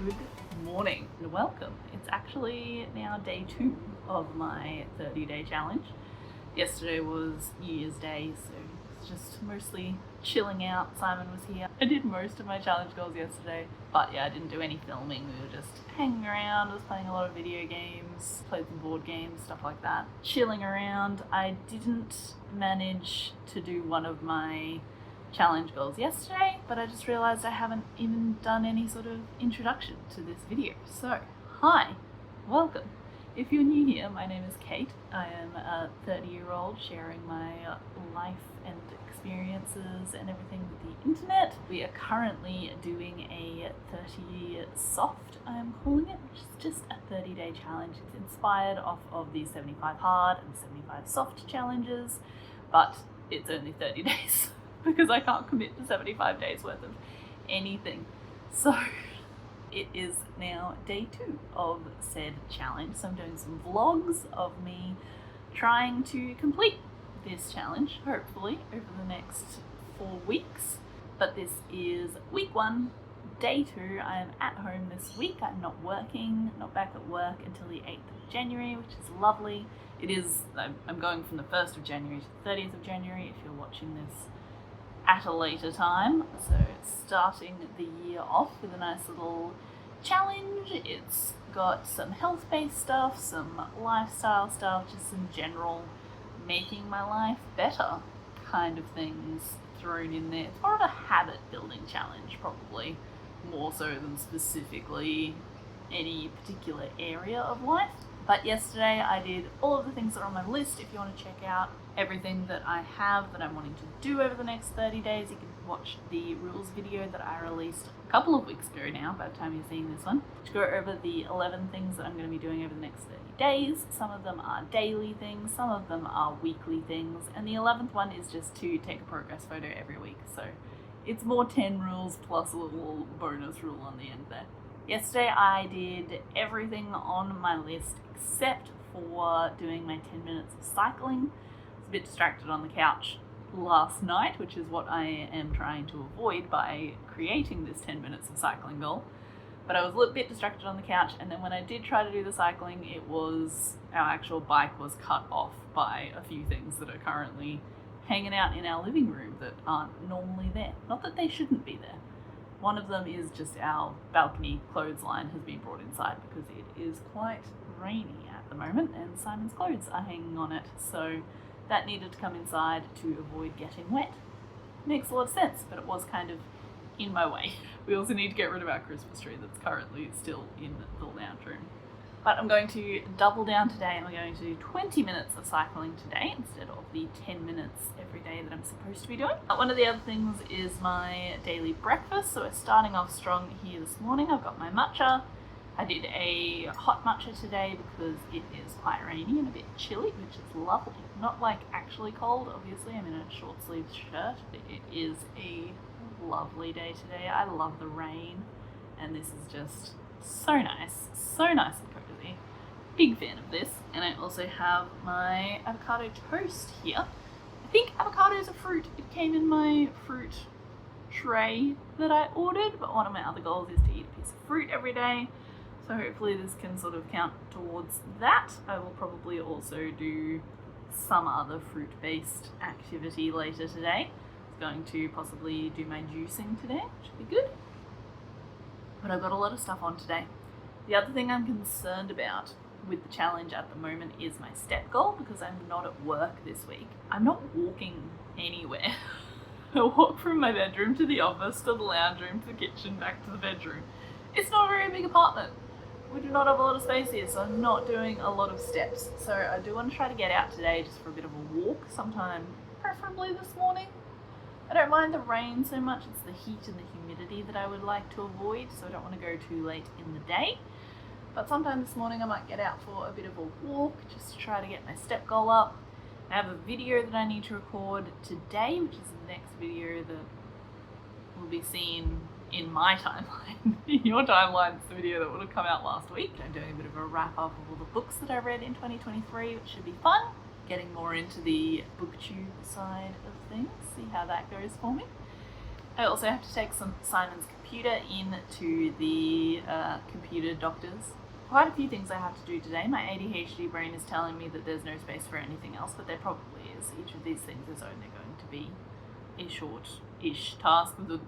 Good morning and welcome. It's actually now day 2 of my 30-day challenge. Yesterday was New Year's Day, so it's just mostly chilling out. Simon was here. I did most of my challenge goals yesterday, but yeah, I didn't do any filming. We were just hanging around. I was playing a lot of video games, played some board games, stuff like that. Chilling around. I didn't manage to do one of my challenge goals yesterday, but I just realized I haven't even done any sort of introduction to this video. So, hi, welcome. If you're new here, my name is Kate. I am a 30-year-old sharing my life and experiences and everything with the internet. We are currently doing a 30 soft, I am calling it, which is just a 30-day challenge. It's inspired off of the 75 hard and 75 soft challenges, but it's only 30 days. Because I can't commit to 75 days worth of anything. So it is now day 2 of said challenge. So I'm doing some vlogs of me trying to complete this challenge, hopefully, over the next 4 weeks. But this is week 1, day 2. I am at home this week. I'm not working, not back at work until the 8th of January, which is lovely. It is, I'm going from the 1st of January to the 30th of January if you're watching this at a later time. So it's starting the year off with a nice little challenge. It's got some health-based stuff, some lifestyle stuff, just some general making my life better kind of things thrown in there. It's more of a habit building challenge, probably more so than specifically any particular area of life. But yesterday I did all of the things that are on my list. If you want to check out everything that I have that I'm wanting to do over the next 30 days, you can watch the rules video that I released a couple of weeks ago now, by the time you're seeing this one, to go over the 11 things that I'm going to be doing over the next 30 days. Some of them are daily things, some of them are weekly things, and the 11th one is just to take a progress photo every week. So it's more 10 rules plus a little bonus rule on the end there. Yesterday I did everything on my list except for doing my 10 minutes of cycling. I was a bit distracted on the couch last night, which is what I am trying to avoid by creating this 10 minutes of cycling goal. But I was a little bit distracted on the couch, and then when I did try to do the cycling, it was, our actual bike was cut off by a few things that are currently hanging out in our living room that aren't normally there. Not that they shouldn't be there. One of them is just our balcony clothesline has been brought inside because it is quite rainy at the moment and Simon's clothes are hanging on it. So that needed to come inside to avoid getting wet. Makes a lot of sense, but it was kind of in my way. We also need to get rid of our Christmas tree that's currently still in the lounge room. But I'm going to double down today and we're going to do 20 minutes of cycling today instead of the 10 minutes every day that I'm supposed to be doing. One of the other things is my daily breakfast. So we're starting off strong here this morning. I've got my matcha. I did a hot matcha today because it is quite rainy and a bit chilly, which is lovely. Not like actually cold, obviously. I'm in a short sleeved shirt. It is a lovely day today. I love the rain and this is just so nice and cozy. Big fan of this. And I also have my avocado toast here. I think avocado is a fruit. It came in my fruit tray that I ordered, but one of my other goals is to eat a piece of fruit every day. So hopefully this can sort of count towards that. I will probably also do some other fruit-based activity later today. I'm going to possibly do my juicing today, which should be good. But I've got a lot of stuff on today. The other thing I'm concerned about with the challenge at the moment is my step goal, because I'm not at work this week. I'm not walking anywhere. I walk from my bedroom to the office, to the lounge room, to the kitchen, back to the bedroom. It's not a very big apartment. We do not have a lot of space here, so I'm not doing a lot of steps. So I do want to try to get out today just for a bit of a walk sometime, preferably this morning. I don't mind the rain so much, it's the heat and the humidity that I would like to avoid, so I don't want to go too late in the day. But sometime this morning I might get out for a bit of a walk, just to try to get my step goal up. I have a video that I need to record today, which is the next video that will be seen in my timeline. In your timeline, it's the video that would have come out last week. I'm doing a bit of a wrap up of all the books that I read in 2023, which should be fun. Getting more into the booktube side of things, see how that goes for me. I also have to take Simon's computer in to the computer doctors. Quite a few things I have to do today. My ADHD brain is telling me that there's no space for anything else, but there probably is. Each of these things is only going to be a short-ish task. The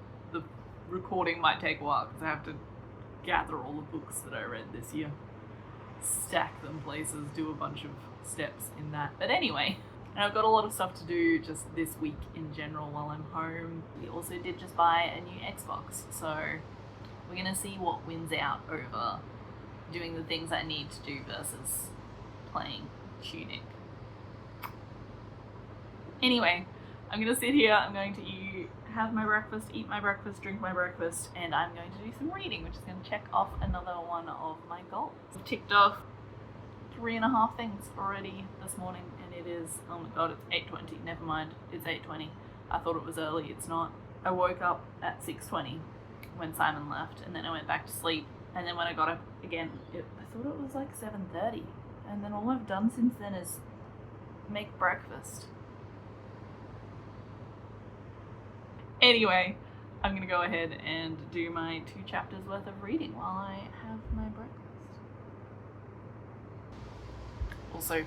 recording might take a while because I have to gather all the books that I read this year, stack them places, do a bunch of steps in that. But anyway, and I've got a lot of stuff to do just this week in general while I'm home. We also did just buy a new Xbox, so we're gonna see what wins out over doing the things I need to do versus playing Tunic. Anyway, I'm gonna sit here, I'm going to have my breakfast, eat my breakfast, drink my breakfast, and I'm going to do some reading, which is going to check off another one of my goals. I've ticked off 3.5 things already this morning, and it is, oh my god, it's 8:20, never mind, it's 8:20. I thought it was early, it's not. I woke up at 6:20 when Simon left, and then I went back to sleep, and then when I got up again, I thought it was like 7:30, and then all I've done since then is make breakfast. Anyway, I'm gonna go ahead and do my 2 chapters worth of reading while I have my breakfast. Also,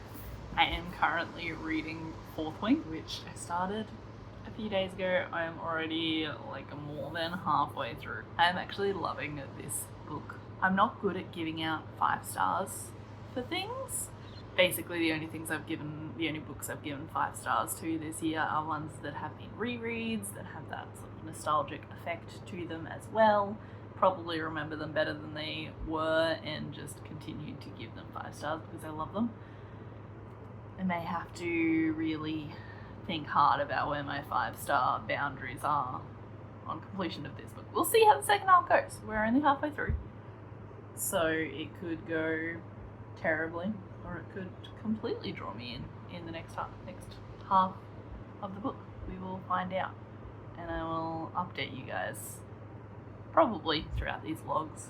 I am currently reading Fourth Wing, which I started a few days ago. I am already like more than halfway through. I'm actually loving this book. I'm not good at giving out 5 stars for things. Basically, the only books I've given 5 stars to this year are ones that have been rereads, that have that sort of nostalgic effect to them as well. Probably remember them better than they were and just continued to give them 5 stars because I love them. I may have to really think hard about where my 5-star boundaries are on completion of this book. We'll see how the second half goes. We're only halfway through. So it could go terribly, or it could completely draw me in the next half of the book. We will find out, and I will update you guys probably throughout these vlogs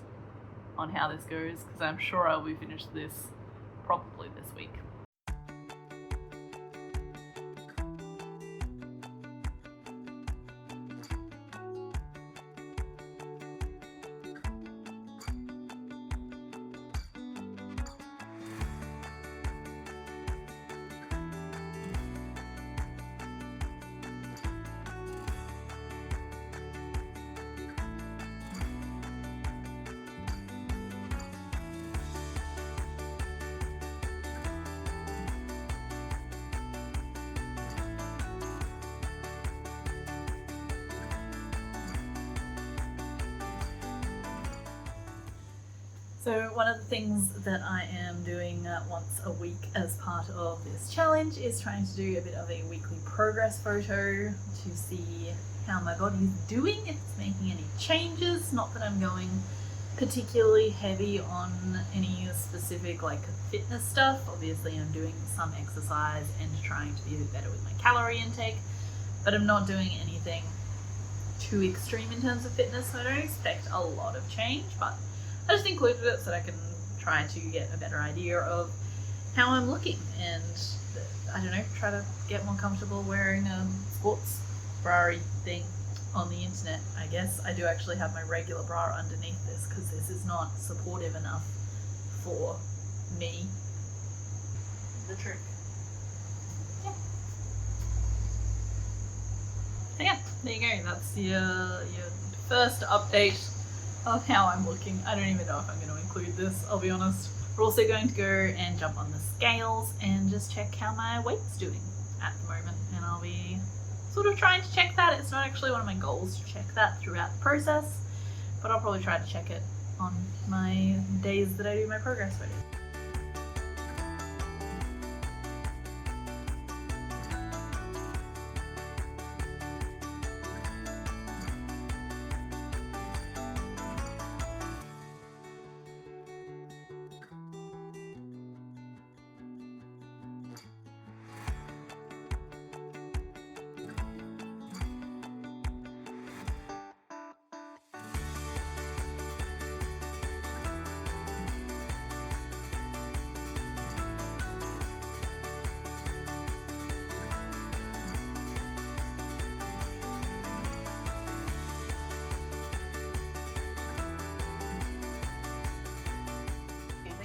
on how this goes, because I'm sure I'll be finished this probably this week. So one of the things that I am doing once a week as part of this challenge is trying to do a bit of a weekly progress photo to see how my body is doing, if it's making any changes. Not that I'm going particularly heavy on any specific like fitness stuff. Obviously I'm doing some exercise and trying to be a bit better with my calorie intake, but I'm not doing anything too extreme in terms of fitness, so I don't expect a lot of change, but I just included it so that I can try to get a better idea of how I'm looking and, I don't know, try to get more comfortable wearing a sports bra thing on the internet, I guess. I do actually have my regular bra underneath this because this is not supportive enough for me. The trick. Yeah. So yeah, there you go. That's your first update of how I'm looking. I don't even know if I'm going to include this, I'll be honest. We're also going to go and jump on the scales and just check how my weight's doing at the moment, and I'll be sort of trying to check that. It's not actually one of my goals to check that throughout the process, but I'll probably try to check it on my days that I do my progress photos.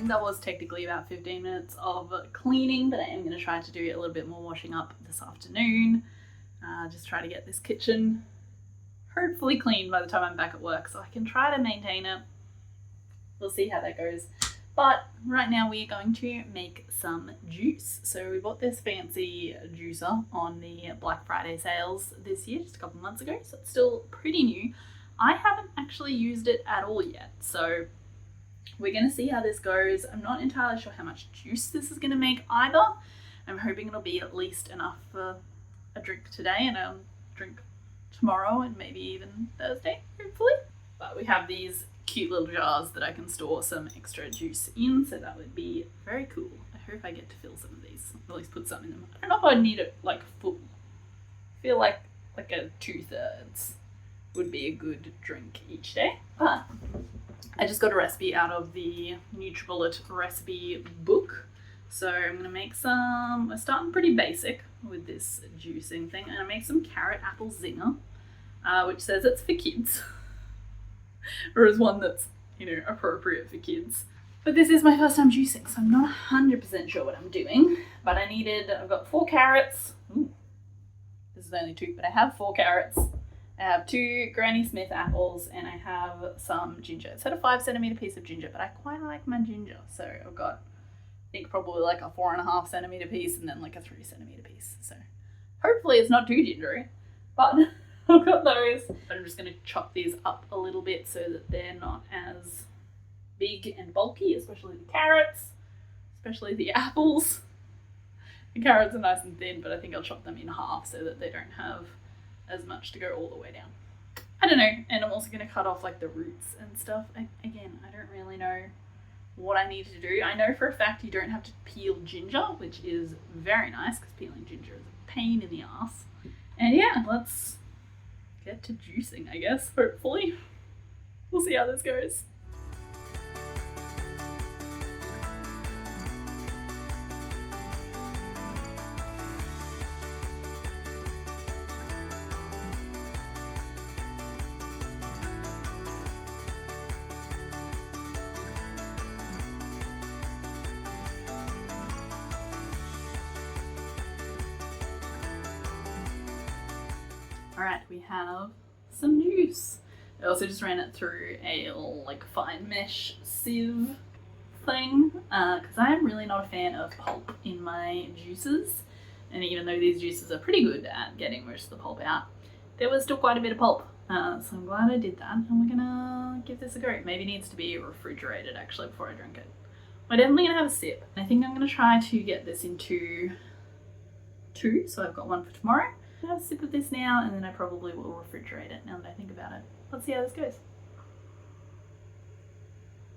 think that was technically about 15 minutes of cleaning, but I am going to try to do a little bit more washing up this afternoon. Just try to get this kitchen hopefully clean by the time I'm back at work so I can try to maintain it. We'll see how that goes. But right now we are going to make some juice. So we bought this fancy juicer on the Black Friday sales this year, just a couple months ago, so it's still pretty new. I haven't actually used it at all yet, so we're going to see how this goes. I'm not entirely sure how much juice this is going to make either. I'm hoping it'll be at least enough for a drink today and a drink tomorrow and maybe even Thursday, hopefully. But we have these cute little jars that I can store some extra juice in, so that would be very cool. I hope I get to fill some of these, or at least put some in them. I don't know if I'd need it like full. I feel like a 2/3 would be a good drink each day. But I just got a recipe out of the NutriBullet recipe book. So I'm going to make some, we're starting pretty basic with this juicing thing. I'm going to make some carrot apple zinger, which says it's for kids. Or is one that's, appropriate for kids. But this is my first time juicing, so I'm not 100% sure what I'm doing. But I've got 4 carrots. Ooh, this is only 2, but I have 4 carrots. I have 2 Granny Smith apples, and I have some ginger. It's had a 5cm piece of ginger, but I quite like my ginger. So I've got, I think, probably like a 4.5cm piece and then like a 3cm piece. So hopefully it's not too gingery, but I've got those. But I'm just going to chop these up a little bit so that they're not as big and bulky, especially the carrots, especially the apples. The carrots are nice and thin, but I think I'll chop them in half so that they don't have as much to go all the way down. I don't know. And I'm also going to cut off like the roots and stuff. I don't really know what I need to do. I know for a fact you don't have to peel ginger, which is very nice because peeling ginger is a pain in the ass. And yeah, let's get to juicing, I guess, hopefully. We'll see how this goes. Alright, we have some juice. I also just ran it through a little fine mesh sieve thing because I am really not a fan of pulp in my juices, and even though these juices are pretty good at getting most of the pulp out, there was still quite a bit of pulp. So I'm glad I did that, and we're gonna give this a go. Maybe it needs to be refrigerated actually before I drink it. We're definitely gonna have a sip. I think I'm gonna try to get this into 2, so I've got 1 for tomorrow. I'll have a sip of this now, and then I probably will refrigerate it now that I think about it. Let's see how this goes.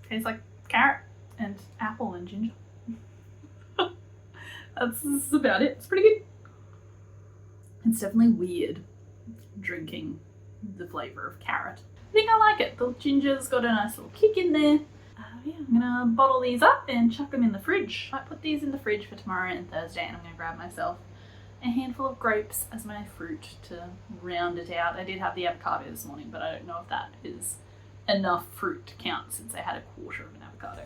Tastes like carrot and apple and ginger. This is about it. It's pretty good. It's definitely weird drinking the flavour of carrot. I think I like it. The ginger's got a nice little kick in there. Yeah, I'm gonna bottle these up and chuck them in the fridge. I might put these in the fridge for tomorrow and Thursday, and I'm gonna grab myself a handful of grapes as my fruit to round it out. I did have the avocado this morning, but I don't know if that is enough fruit to count since I had a quarter of an avocado.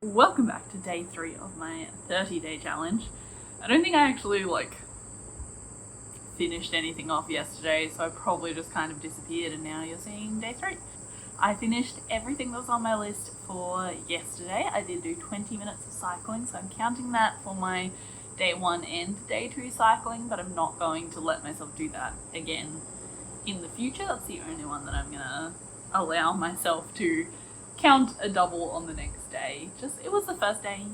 Welcome back to day 3 of my 30-day challenge. I don't think I actually finished anything off yesterday, so I probably just kind of disappeared and now you're seeing day 3. I finished everything that was on my list for yesterday. I did do 20 minutes of cycling, so I'm counting that for my day 1 and day 2 cycling, but I'm not going to let myself do that again in the future. That's the only one that I'm gonna allow myself to count a double on the next day. It was the first day,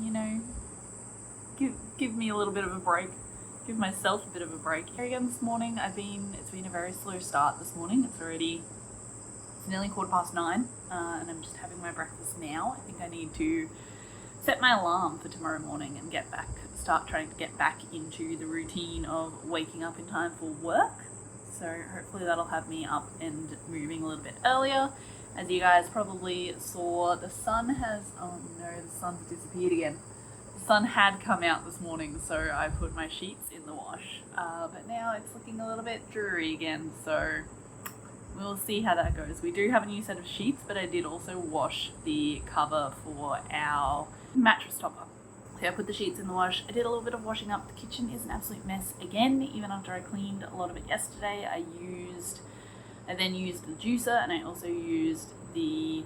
give me a little bit of a break, give myself a bit of a break. Here again this morning, it's been a very slow start this morning. It's nearly 9:15, and I'm just having my breakfast now. I think I need to set my alarm for tomorrow morning and start trying to get back into the routine of waking up in time for work. So hopefully that'll have me up and moving a little bit earlier. As you guys probably saw, the sun's disappeared again. The sun had come out this morning, so I put my sheets in the wash. But now it's looking a little bit dreary again, so we'll see how that goes. We do have a new set of sheets, but I did also wash the cover for our mattress topper. So I put the sheets in the wash. I did a little bit of washing up. The kitchen is an absolute mess again, even after I cleaned a lot of it yesterday. I then used the juicer, and I also used the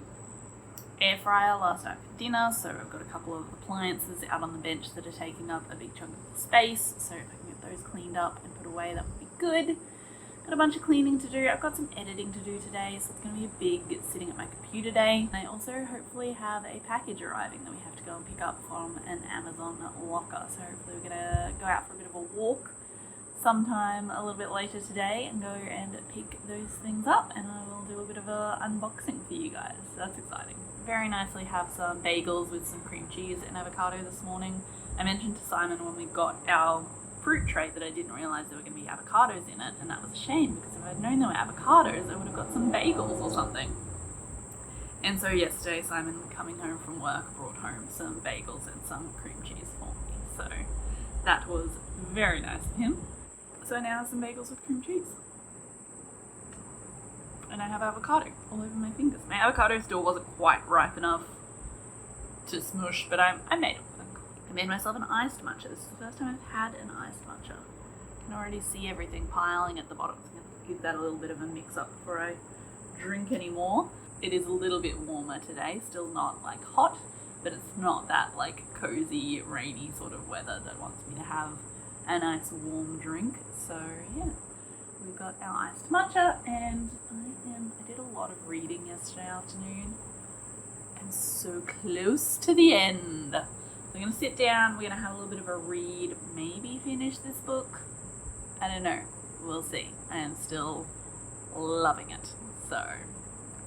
air fryer last night for dinner. So I've got a couple of appliances out on the bench that are taking up a big chunk of the space. So if I can get those cleaned up and put away, that would be good. Got a bunch of cleaning to do. I've got some editing to do today, so it's going to be a big sitting at my computer day. I also hopefully have a package arriving that we have to go and pick up from an Amazon locker. So hopefully we're going to go out for a bit of a walk sometime a little bit later today and go and pick those things up, and I will do a bit of a unboxing for you guys. So that's exciting. Very nicely have some bagels with some cream cheese and avocado this morning. I mentioned to Simon when we got our fruit tray that I didn't realize there were going to be avocados in it, and that was a shame because if I'd known there were avocados I would have got some bagels or something. And so yesterday Simon, coming home from work, brought home some bagels and some cream cheese for me, so that was very nice of him. So I now have some bagels with cream cheese. And I have avocado all over my fingers. My avocado still wasn't quite ripe enough to smush, but I made it work. I made myself an iced matcha. This is the first time I've had an iced matcha. I can already see everything piling at the bottom. So I'm going to give that a little bit of a mix up before I drink any more. It is a little bit warmer today. Still not hot, but it's not that cozy, rainy sort of weather that wants me to have a nice warm drink. So yeah, we've got our iced matcha, and I did a lot of reading yesterday afternoon. I'm so close to the end. We're going to sit down, we're going to have a little bit of a read, maybe finish this book. I don't know, we'll see. I am still loving it, so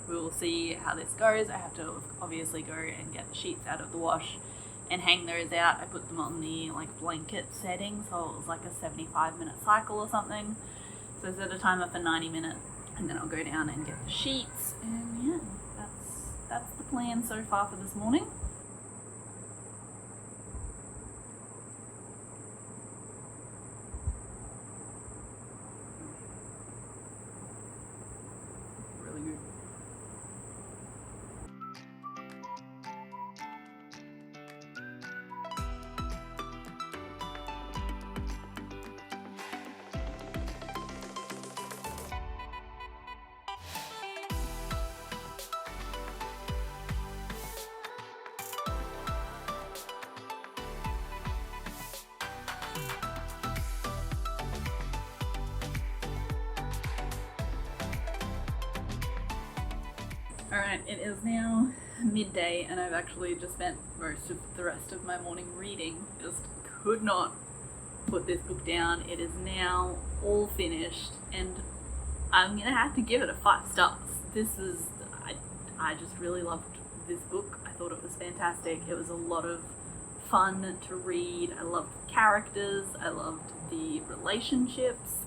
we will see how this goes. I have to obviously go and get the sheets out of the wash and hang those out. I put them on the blanket setting, so it was a 75-minute cycle or something. So I set a timer for 90 minutes, and then I'll go down and get the sheets. And yeah, that's the plan so far for this morning. Really good. Alright, it is now midday, and I've actually just spent most of the rest of my morning reading. Just could not put this book down. It is now all finished, and I'm gonna have to give it a 5 stars. I just really loved this book. I thought it was fantastic. It was a lot of fun to read. I loved the characters. I loved the relationships.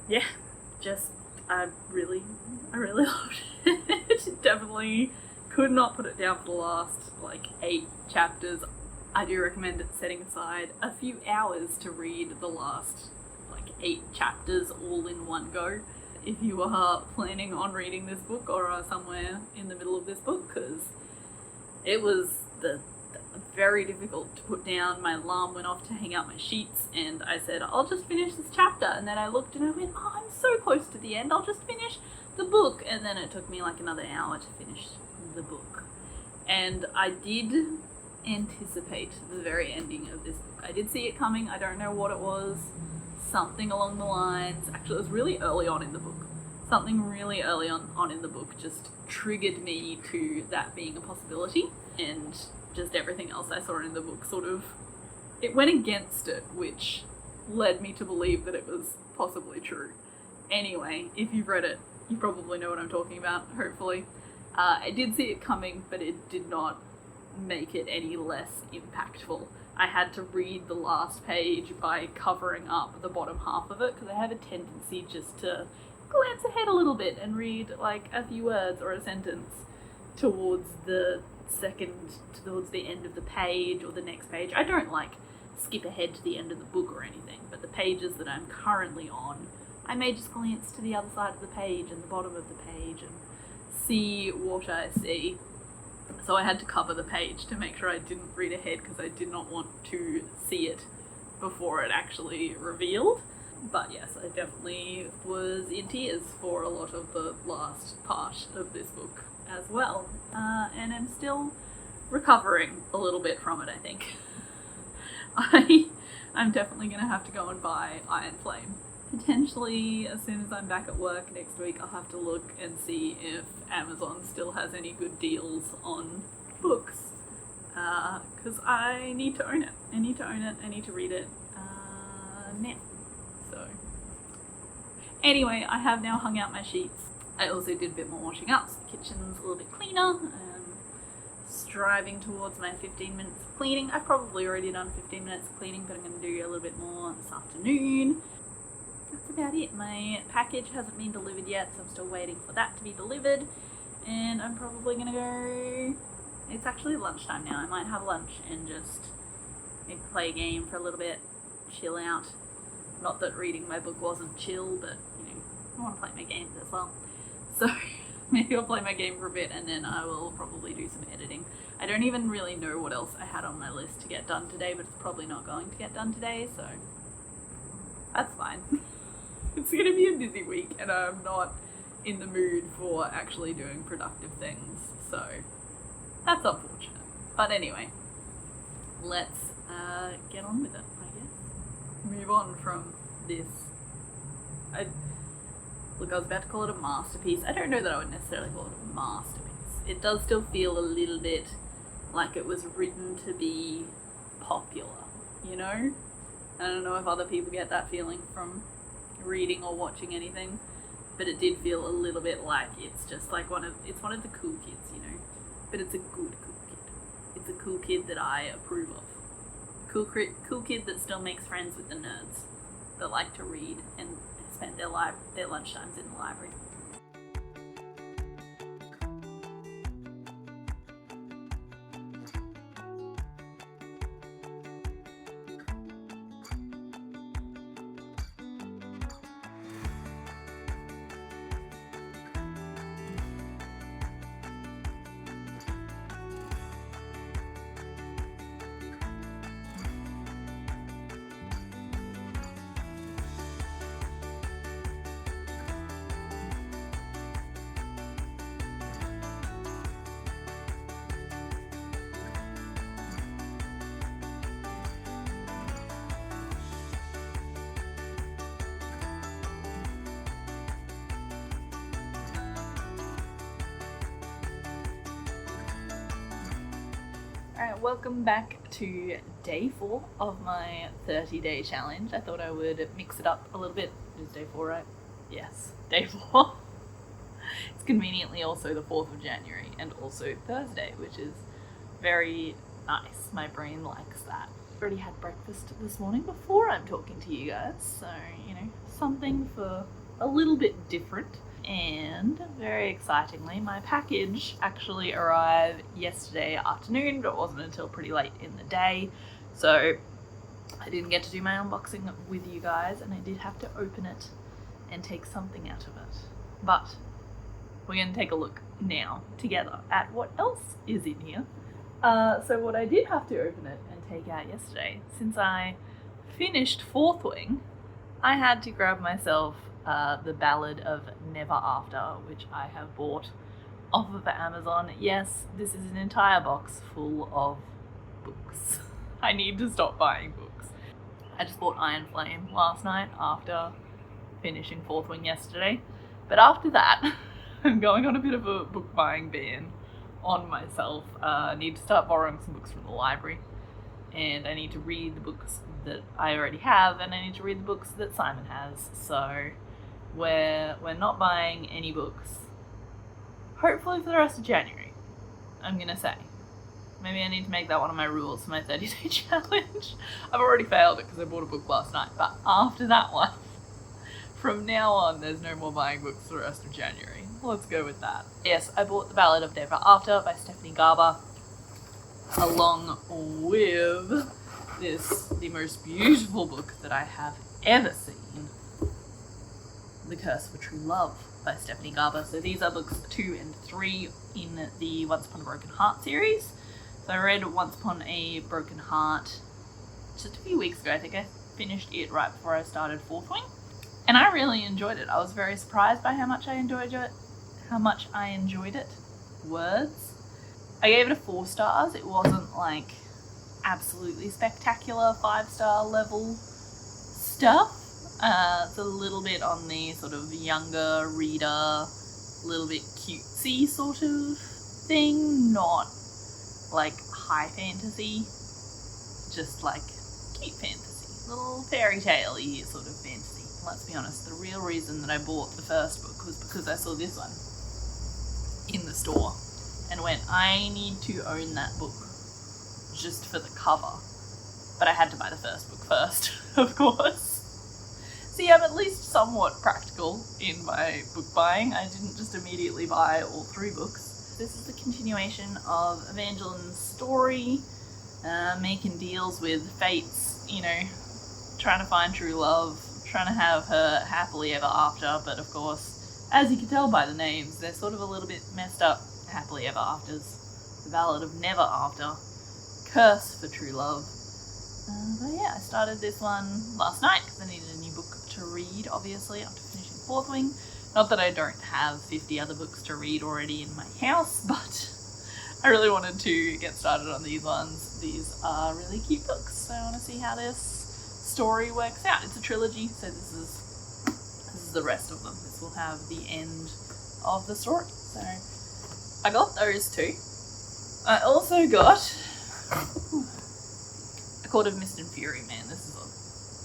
Yeah, I really loved it. Definitely could not put it down for the last 8 chapters. I do recommend setting aside a few hours to read the last 8 chapters all in one go if you are planning on reading this book or are somewhere in the middle of this book, because it was very difficult to put down. My alarm went off to hang out my sheets, and I said, I'll just finish this chapter. And then I looked and I went, oh, I'm so close to the end. I'll just finish the book. And then it took me like another hour to finish the book. And I did anticipate the very ending of this book. I did see it coming. I don't know what it was. Something along the lines. Actually, it was really early on in the book. Something really early on in the book just triggered me to that being a possibility. And just everything else I saw in the book it went against it, which led me to believe that it was possibly true. Anyway, if you've read it, you probably know what I'm talking about, hopefully. I did see it coming, but it did not make it any less impactful. I had to read the last page by covering up the bottom half of it, because I have a tendency just to glance ahead a little bit and read like a few words or a sentence towards the end of the page or the next page. I don't like skip ahead to the end of the book or anything, but the pages that I'm currently on, I may just glance to the other side of the page and the bottom of the page and see what I see. So I had to cover the page to make sure I didn't read ahead, because I did not want to see it before it actually revealed. But yes, I definitely was in tears for a lot of the last part of this book as well, and I'm still recovering a little bit from it, I think. I'm definitely going to have to go and buy Iron Flame. Potentially, as soon as I'm back at work next week, I'll have to look and see if Amazon still has any good deals on books, because I need to own it. I need to read it now. So anyway, I have now hung out my sheets. I also did a bit more washing up, so the kitchen's a little bit cleaner. Striving towards my 15 minutes of cleaning. I've probably already done 15 minutes of cleaning, but I'm going to do a little bit more this afternoon. That's about it. My package hasn't been delivered yet, so I'm still waiting for that to be delivered. And I'm probably going to go... It's actually lunchtime now. I might have lunch and just maybe play a game for a little bit, chill out. Not that reading my book wasn't chill, but, I want to play my games as well. So maybe I'll play my game for a bit, and then I will probably do some editing. I don't even really know what else I had on my list to get done today, but it's probably not going to get done today, so that's fine. It's going to be a busy week, and I'm not in the mood for actually doing productive things, so that's unfortunate. But anyway, let's get on with it, I guess. Move on from this. Look, I was about to call it a masterpiece. I don't know that I would necessarily call it a masterpiece. It does still feel a little bit like it was written to be popular, I don't know if other people get that feeling from reading or watching anything, but it did feel a little bit like it's just like one of the cool kids, but it's a good cool kid. It's a cool kid that I approve of. Cool kid that still makes friends with the nerds that like to read and spend their lunchtimes in the library. Alright, welcome back to day 4 of my 30-day challenge. I thought I would mix it up a little bit. It is day 4, right? Yes, day 4. It's conveniently also the 4th of January and also Thursday, which is very nice. My brain likes that. Already had breakfast this morning before I'm talking to you guys, so, something for a little bit different. And very excitingly, my package actually arrived yesterday afternoon, but it wasn't until pretty late in the day, so I didn't get to do my unboxing with you guys, and I did have to open it and take something out of it. But we're going to take a look now together at what else is in here. So what I did have to open it and take out yesterday, since I finished Fourth Wing, I had to grab myself The Ballad of Never After, which I have bought off of Amazon. Yes, this is an entire box full of books. I need to stop buying books. I just bought Iron Flame last night after finishing Fourth Wing yesterday. But after that, I'm going on a bit of a book buying ban on myself. I need to start borrowing some books from the library, and I need to read the books that I already have, and I need to read the books that Simon has. So we're not buying any books, hopefully for the rest of January, I'm gonna say. Maybe I need to make that one of my rules for my 30-day challenge. I've already failed it because I bought a book last night, but after that one, from now on, there's no more buying books for the rest of January. Let's go with that. Yes, I bought The Ballad of Never After by Stephanie Garber, along with the most beautiful book that I have ever seen, The Curse for True Love by Stephanie Garber. So these are books 2 and 3 in the Once Upon a Broken Heart series. So I read Once Upon a Broken Heart just a few weeks ago. I think I finished it right before I started Fourth Wing, and I really enjoyed it. I was very surprised by how much I enjoyed it. Words. I gave it a 4 stars. It wasn't like absolutely spectacular 5-star level stuff. It's a little bit on the sort of younger reader, little bit cutesy sort of thing, not like high fantasy, just like cute fantasy, little fairy tale-y sort of fantasy. Let's be honest, the real reason that I bought the first book was because I saw this one in the store and went, I need to own that book just for the cover. But I had to buy the first book first, of course. See, I'm at least somewhat practical in my book buying. I didn't just immediately buy all 3 books. This is the continuation of Evangeline's story, making deals with fates, trying to find true love, trying to have her happily ever after, but of course, as you can tell by the names, they're sort of a little bit messed up happily ever afters. The Ballad of Never After, Curse for True Love. But yeah, I started this one last night because I needed a new book to read, obviously, after finishing Fourth Wing. Not that I don't have 50 other books to read already in my house, but I really wanted to get started on these ones. These are really cute books, so I want to see how this story works out. It's a trilogy, so this is the rest of them. This will have the end of the story. So I got those 2. I also got A Court of Mist and Fury. Man, this is a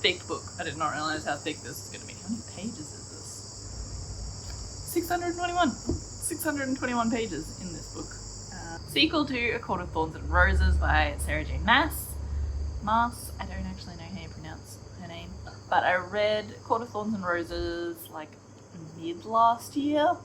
thick book. I did not realize how thick this is going to be. How many pages is this? 621 pages in this book. Sequel to A Court of Thorns and Roses by Sarah J. Maas. I don't actually know how you pronounce her name, but I read Court of Thorns and Roses like mid last year,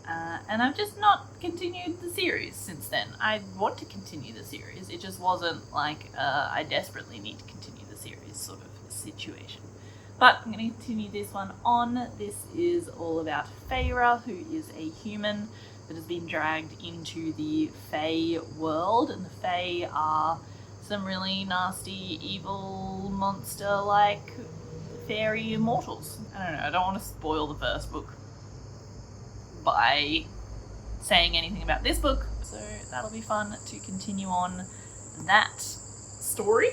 and I've just not continued the series since then. I want to continue the series, it just wasn't like I desperately need to continue the series sort of situation. But I'm going to continue this one on. This is all about Feyre, who is a human that has been dragged into the Fey world, and the Fey are some really nasty, evil, monster-like fairy immortals. I don't know, I don't want to spoil the first book by saying anything about this book, so that'll be fun to continue on that story.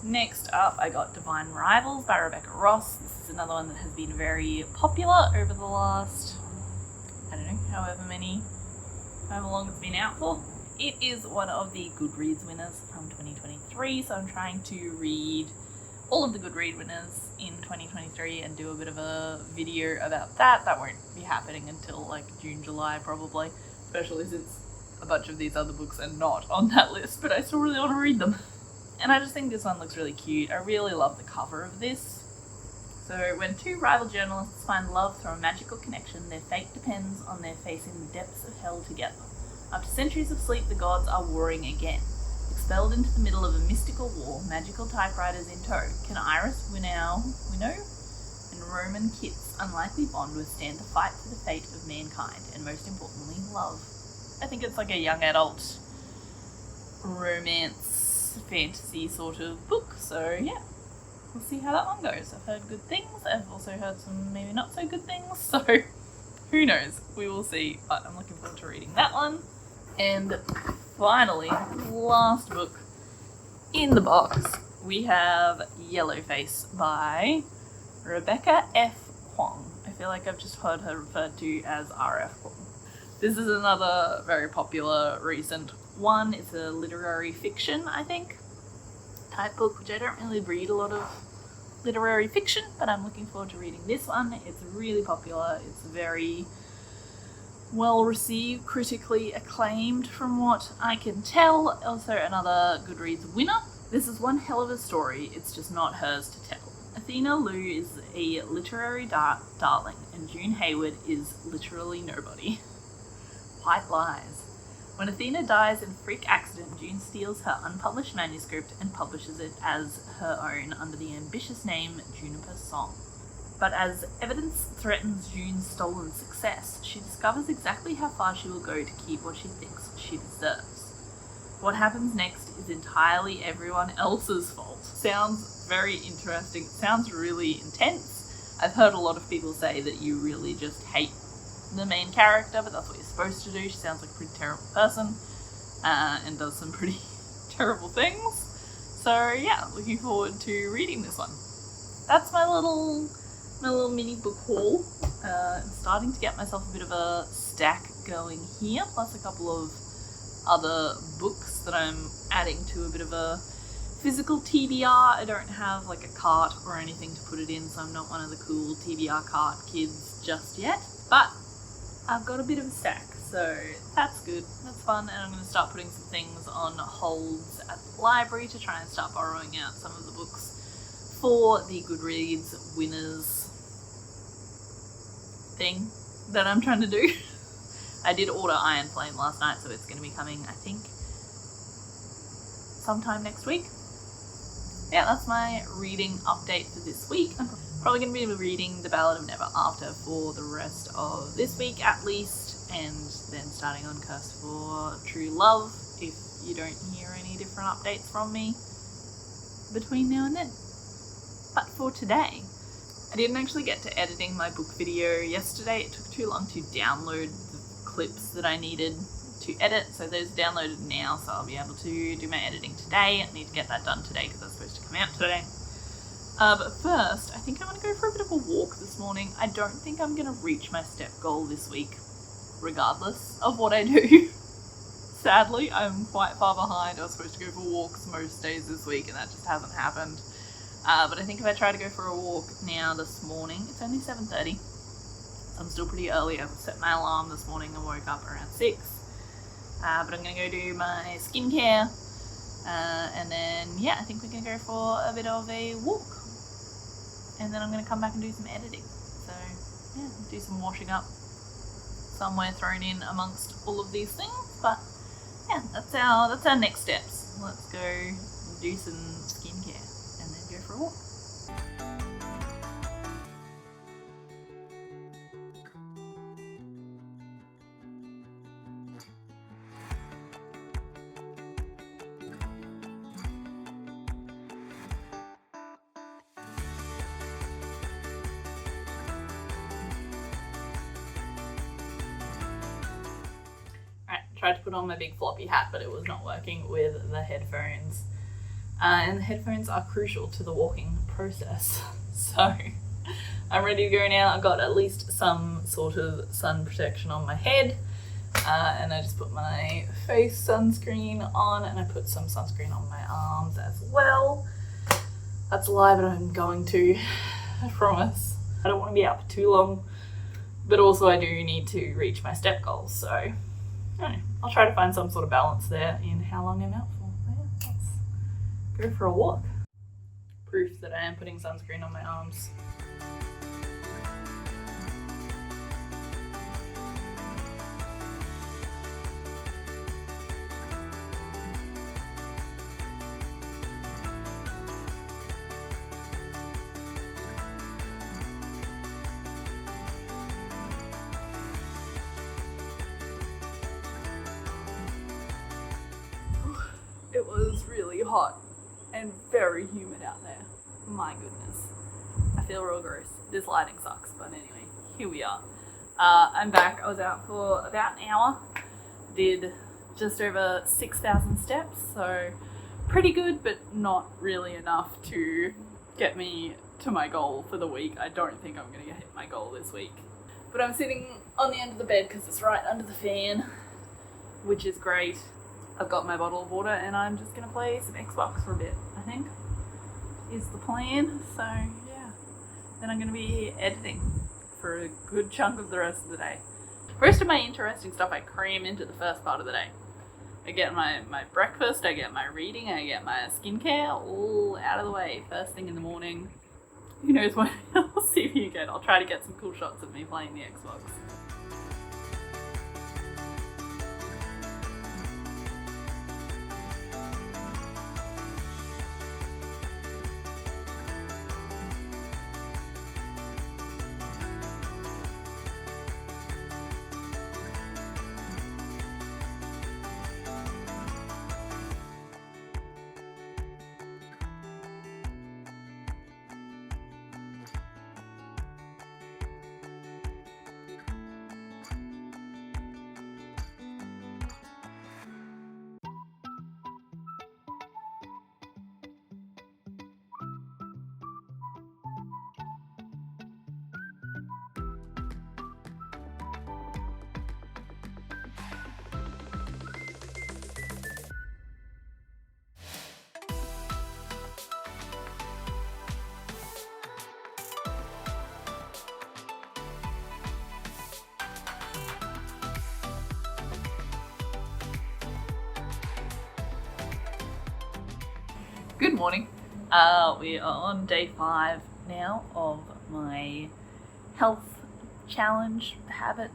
Next up, I got Divine Rivals by Rebecca Ross. This is another one that has been very popular over the last, however long it's been out for. It is one of the Goodreads winners from 2023, so I'm trying to read all of the Goodreads winners in 2023 and do a bit of a video about that. That won't be happening until like June, July probably, especially since a bunch of these other books are not on that list, but I still really want to read them. And I just think this one looks really cute. I really love the cover of this. So when 2 rival journalists find love through a magical connection, their fate depends on their facing the depths of hell together. After centuries of sleep, the gods are warring again. Expelled into the middle of a mystical war, magical typewriters in tow, can Iris, Winnow, and Roman Kit's unlikely bond withstand the fight for the fate of mankind, and most importantly, love? I think it's like a young adult romance, fantasy sort of book. So yeah, we'll see how that one goes. I've heard good things. I've also heard some maybe not so good things. So who knows? We will see. But I'm looking forward to reading that one. And finally, last book in the box, we have Yellowface by Rebecca F. Kuang. I feel like I've just heard her referred to as R.F. Kuang. This is another very popular recent one. It's a literary fiction, I think, type book, which I don't really read a lot of literary fiction, but I'm looking forward to reading this one. It's really popular. It's very well received, critically acclaimed from what I can tell. Also another Goodreads winner. This is one hell of a story. It's just not hers to tell. Athena Liu is a literary darling, and June Hayward is literally nobody. White lies. When Athena dies in a freak accident, June steals her unpublished manuscript and publishes it as her own under the ambitious name Juniper Song. But as evidence threatens June's stolen success, she discovers exactly how far she will go to keep what she thinks she deserves. What happens next is entirely everyone else's fault. Sounds very interesting. Sounds really intense. I've heard a lot of people say that you really just hate the main character, but that's what you're supposed to do. She sounds like a pretty terrible person and does some pretty terrible things. So yeah, looking forward to reading this one. That's my little mini book haul. I'm starting to get myself a bit of a stack going here, plus a couple of other books that I'm adding to a bit of a physical TBR. I don't have like a cart or anything to put it in, so I'm not one of the cool TBR cart kids just yet, but I've got a bit of a stack, so that's good, that's fun. And I'm going to start putting some things on holds at the library to try and start borrowing out some of the books for the Goodreads winners thing that I'm trying to do. I did order Iron Flame last night, so it's going to be coming, I think, sometime next week. Yeah, that's my reading update for this week. I'm probably going to be reading The Ballad of Never After for the rest of this week at least, and then starting on Curse for True Love if you don't hear any different updates from me between now and then. But for today, I didn't actually get to editing my book video yesterday. It took too long to download the clips that I needed to edit, so those are downloaded now, so I'll be able to do my editing today. I need to get that done today because that's supposed to come out today. But first, I think I'm going to go for a bit of a walk this morning. I don't think I'm going to reach my step goal this week, regardless of what I do. Sadly, I'm quite far behind. I was supposed to go for walks most days this week, and that just hasn't happened. But I think if I try to go for a walk now this morning, it's only 7:30, so I'm still pretty early. I've set my alarm this morning and woke up around 6. But I'm going to go do my skincare, and then, yeah, I think we're going to go for a bit of a walk. And then I'm going to come back and do some editing. So, yeah, do some washing up somewhere thrown in amongst all of these things. But, yeah, that's our next steps. Let's go do some skincare and then go for a walk. Tried to put on my big floppy hat, but it was not working with the headphones. And the headphones are crucial to the walking process. So I'm ready to go now. I've got at least some sort of sun protection on my head. And I just put my face sunscreen on, and I put some sunscreen on my arms as well. That's a lie, but I'm going to. I promise. I don't want to be out for too long, but also I do need to reach my step goals, so I'll try to find some sort of balance there in how long I'm out for. Yeah, let's go for a walk. Proof that I am putting sunscreen on my arms. was really hot and very humid out there. My goodness. I feel real gross. This lighting sucks, but anyway, here we are. I'm back. I was out for about an hour. Did just over 6,000 steps, so pretty good, but not really enough to get me to my goal for the week. I don't think I'm going to hit my goal this week. But I'm sitting on the end of the bed because it's right under the fan, which is great. I've got my bottle of water and I'm just going to play some Xbox for a bit, I think, is the plan. So yeah, then I'm going to be editing for a good chunk of the rest of the day. Most of my interesting stuff I cram into the first part of the day. I get my breakfast, I get my reading, I get my skincare all out of the way first thing in the morning. Who knows what I'll see if you get. I'll try to get some cool shots of me playing the Xbox. Good morning. We are on day 5 now of my health challenge, habit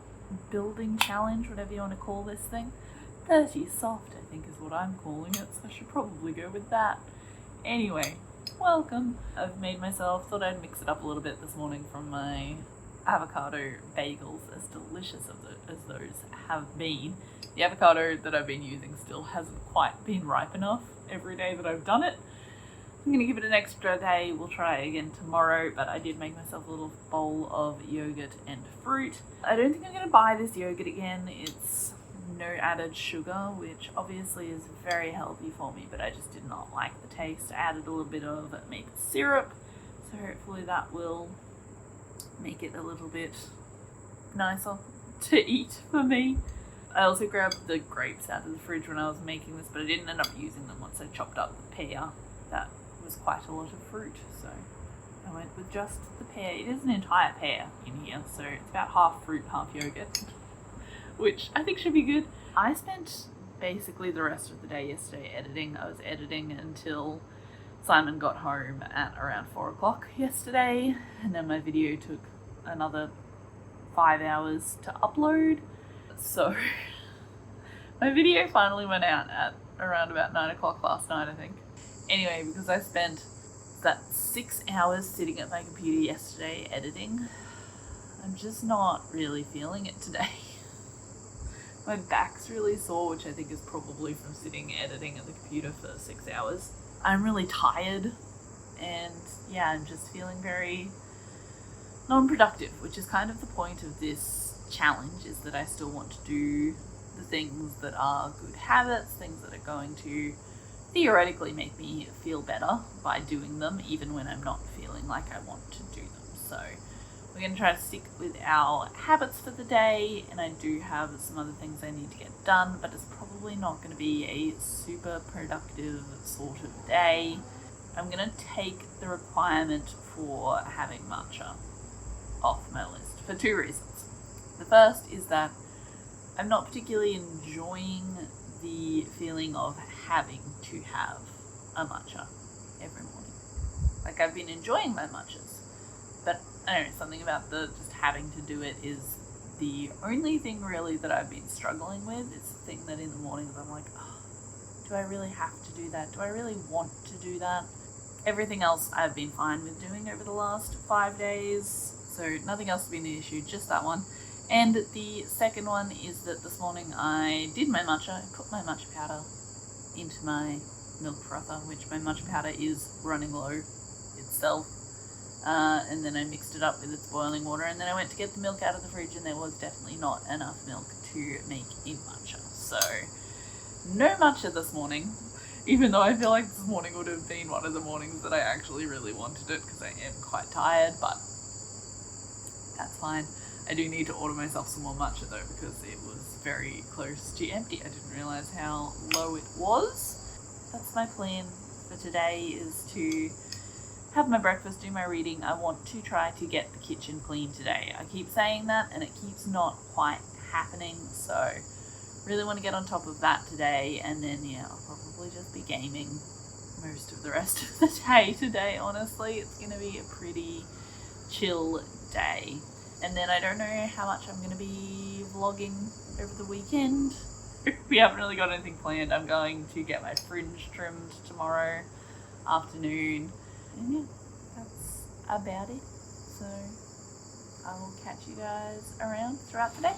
building challenge, whatever you want to call this thing. 30 soft, I think is what I'm calling it, so I should probably go with that. Anyway, welcome. I've made myself, thought I'd mix it up a little bit this morning from my avocado bagels, as delicious as those have been. The avocado that I've been using still hasn't quite been ripe enough every day that I've done it. I'm going to give it an extra day. We'll try again tomorrow, but I did make myself a little bowl of yogurt and fruit. I don't think I'm going to buy this yogurt again. It's no added sugar, which obviously is very healthy for me, but I just did not like the taste. I added a little bit of maple syrup, so hopefully that will make it a little bit nicer to eat for me. I also grabbed the grapes out of the fridge when I was making this, but I didn't end up using them once I chopped up the pear. That was quite a lot of fruit, so I went with just the pear. It is an entire pear in here, so it's about half fruit, half yogurt, which I think should be good. I spent basically the rest of the day yesterday editing. I was editing until Simon got home at around 4 o'clock yesterday, and then my video took another 5 hours to upload. So my video finally went out at around about 9 o'clock last night, I think. Anyway, because I spent that 6 hours sitting at my computer yesterday editing, I'm just not really feeling it today. My back's really sore, which I think is probably from sitting editing at the computer for 6 hours. I'm really tired, and yeah, I'm just feeling very non-productive, which is kind of the point of this challenge, is that I still want to do the things that are good habits, things that are going to theoretically make me feel better by doing them, even when I'm not feeling like I want to do them. So we're going to try to stick with our habits for the day, and I do have some other things I need to get done, but it's probably not going to be a super productive sort of day. I'm going to take the requirement for having matcha off my list for 2 reasons. The first is that I'm not particularly enjoying the feeling of having to have a matcha every morning. Like, I've been enjoying my matchas, but I don't know, something about the just having to do it is the only thing really that I've been struggling with. It's the thing that in the mornings I'm like, oh, do I really have to do that? Do I really want to do that? Everything else I've been fine with doing over the last 5 days, so nothing else has been an issue, just that one. And the second one is that this morning I did my matcha. I put my matcha powder into my milk frother, which my matcha powder is running low itself. And then I mixed it up with its boiling water, and then I went to get the milk out of the fridge, and there was definitely not enough milk to make a matcha. So no matcha this morning, even though I feel like this morning would have been one of the mornings that I actually really wanted it, because I am quite tired, but that's fine. I do need to order myself some more matcha though, because it was very close to empty. I didn't realise how low it was. That's my plan for today, is to have my breakfast, do my reading. I want to try to get the kitchen clean today. I keep saying that and it keeps not quite happening, so really want to get on top of that today, and then yeah, I'll probably just be gaming most of the rest of the day today, honestly. It's going to be a pretty chill day. And then I don't know how much I'm going to be vlogging over the weekend. We haven't really got anything planned. I'm going to get my fringe trimmed tomorrow afternoon. And yeah, that's about it. So I will catch you guys around throughout the day.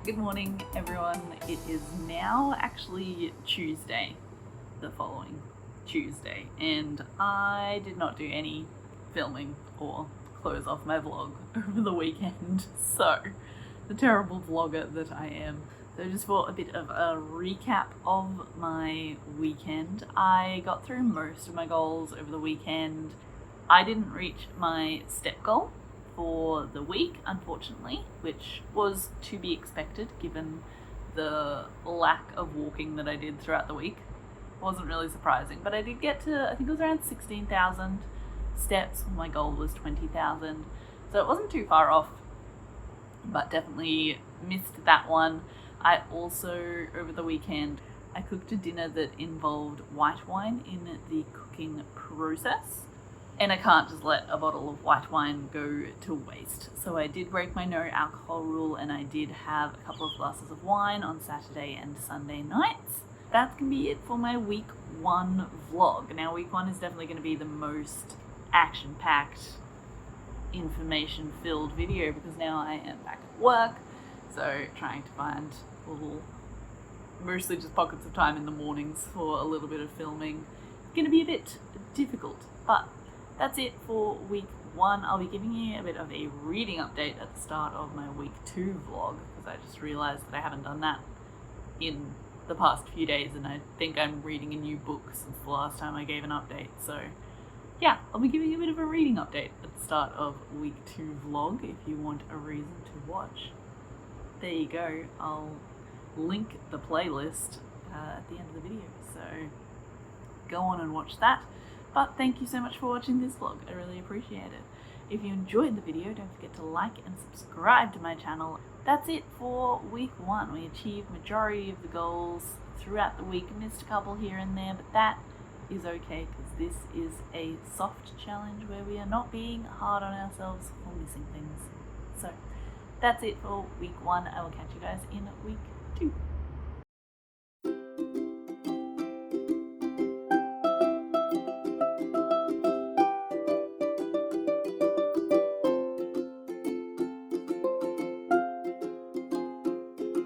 Good morning, everyone. It is now actually Tuesday, the following Tuesday, and I did not do any filming or close off my vlog over the weekend, so the terrible vlogger that I am. So just for a bit of a recap of my weekend, I got through most of my goals over the weekend. I didn't reach my step goal for the week, unfortunately, which was to be expected given the lack of walking that I did throughout the week. Wasn't really surprising, but I did get to, I think it was around 16,000 steps. My goal was 20,000, so it wasn't too far off, but definitely missed that one. I also, over the weekend, I cooked a dinner that involved white wine in the cooking process. And I can't just let a bottle of white wine go to waste. So I did break my no alcohol rule, and I did have a couple of glasses of wine on Saturday and Sunday nights. That's going to be it for my week 1 vlog. Now week 1 is definitely going to be the most action-packed, information-filled video, because now I am back at work. So trying to find little, mostly just pockets of time in the mornings for a little bit of filming. It's going to be a bit difficult, but that's it for week 1. I'll be giving you a bit of a reading update at the start of my week 2 vlog, because I just realised that I haven't done that in the past few days, and I think I'm reading a new book since the last time I gave an update. So yeah, I'll be giving you a bit of a reading update at the start of week 2 vlog if you want a reason to watch. There you go. I'll link the playlist at the end of the video, so go on and watch that. But thank you so much for watching this vlog. I really appreciate it. If you enjoyed the video, don't forget to like and subscribe to my channel. That's it for week 1. We achieved majority of the goals throughout the week. Missed a couple here and there, but that is okay, because this is a soft challenge where we are not being hard on ourselves for missing things. So that's it for week 1. I will catch you guys in week 2.